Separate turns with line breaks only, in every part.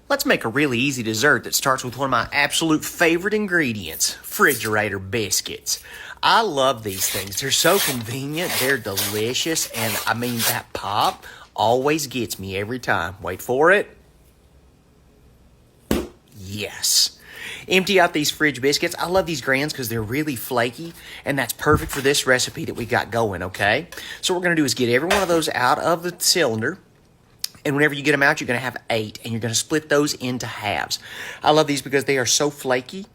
Let's make a really easy dessert that starts with one of my absolute favorite ingredients, refrigerator biscuits. I love these things. They're so convenient, they're delicious, and I mean that pop always gets me every time. Wait for it. Yes. Empty out these fridge biscuits. I love these grands because they're really flaky, and that's perfect for this recipe that we got going, okay? So what we're going to do is get every one of those out of the cylinder. And whenever you get them out, you're going to have 8, and you're going to split those into halves. I love these because they are so flaky.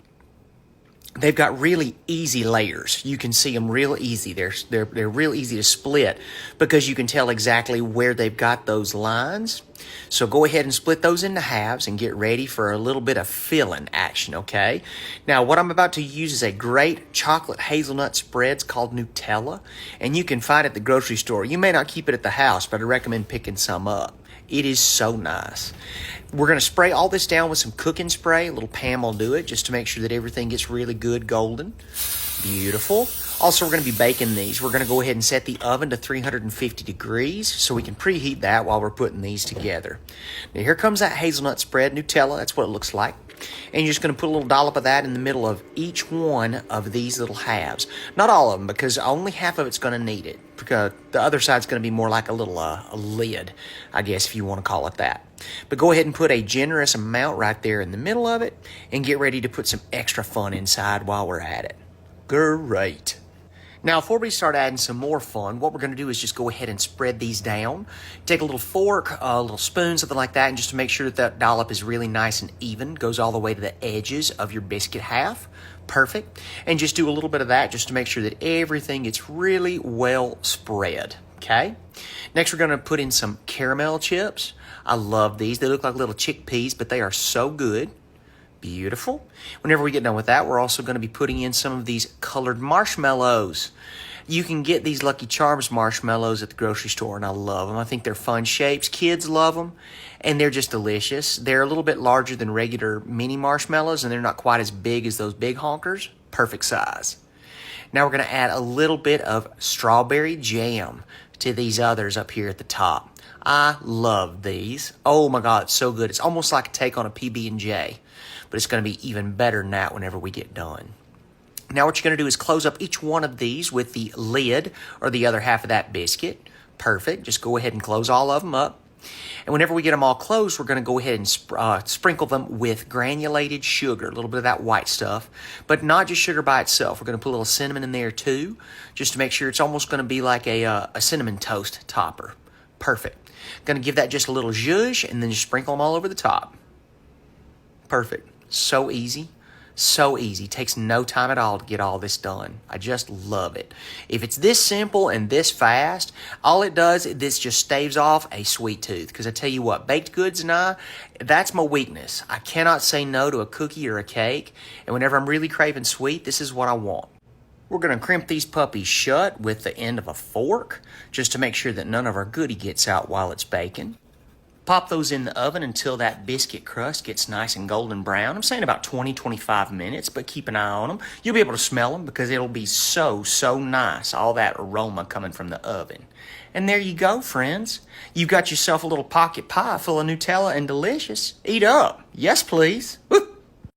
They've got really easy layers. You can see them real easy. They're real easy to split because you can tell exactly where they've got those lines. So go ahead and split those into halves and get ready for a little bit of filling action, okay? Now, what I'm about to use is a great chocolate hazelnut spread called Nutella, and you can find it at the grocery store. You may not keep it at the house, but I recommend picking some up. It is so nice. We're going to spray all this down with some cooking spray. A little Pam will do it just to make sure that everything gets really good golden. Beautiful. Also, we're going to be baking these. We're going to go ahead and set the oven to 350 degrees so we can preheat that while we're putting these together. Now, here comes that hazelnut spread, Nutella. That's what it looks like. And you're just going to put a little dollop of that in the middle of each one of these little halves. Not all of them, because only half of it's going to need it. Because the other side's going to be more like a little a lid, I guess, if you want to call it that. But go ahead and put a generous amount right there in the middle of it and get ready to put some extra fun inside while we're at it. Great. Now, before we start adding some more fun, what we're going to do is just go ahead and spread these down. Take a little fork, a little spoon, something like that, and just to make sure that that dollop is really nice and even, goes all the way to the edges of your biscuit half. Perfect. And just do a little bit of that just to make sure that everything gets really well spread, okay? Next, we're going to put in some caramel chips. I love these. They look like little chickpeas, but they are so good. Beautiful. Whenever we get done with that, we're also going to be putting in some of these colored marshmallows. You can get these Lucky Charms marshmallows at the grocery store, and I love them. I think they're fun shapes. Kids love them, and they're just delicious. They're a little bit larger than regular mini marshmallows, and they're not quite as big as those big honkers. Perfect size. Now we're going to add a little bit of strawberry jam to these others up here at the top. I love these. Oh my God, it's so good. It's almost like a take on a PB&J. But it's going to be even better than that whenever we get done. Now what you're going to do is close up each one of these with the lid or the other half of that biscuit. Perfect. Just go ahead and close all of them up. And whenever we get them all closed, we're going to go ahead and sprinkle them with granulated sugar, a little bit of that white stuff, but not just sugar by itself. We're going to put a little cinnamon in there too, just to make sure it's almost going to be like a cinnamon toast topper. Perfect. Going to give that just a little zhuzh and then just sprinkle them all over the top. Perfect. So easy. So easy. Takes no time at all to get all this done. I just love it. If it's this simple and this fast, all it does, this just staves off a sweet tooth. Because I tell you what, baked goods and that's my weakness. I cannot say no to a cookie or a cake. And whenever I'm really craving sweet, this is what I want. We're going to crimp these puppies shut with the end of a fork, just to make sure that none of our goodie gets out while it's baking. Pop those in the oven until that biscuit crust gets nice and golden brown. I'm saying about 20-25 minutes, but keep an eye on them. You'll be able to smell them because it'll be so nice, all that aroma coming from the oven. And there you go, friends. You've got yourself a little pocket pie full of Nutella and delicious. Eat up. Yes, please. Woo!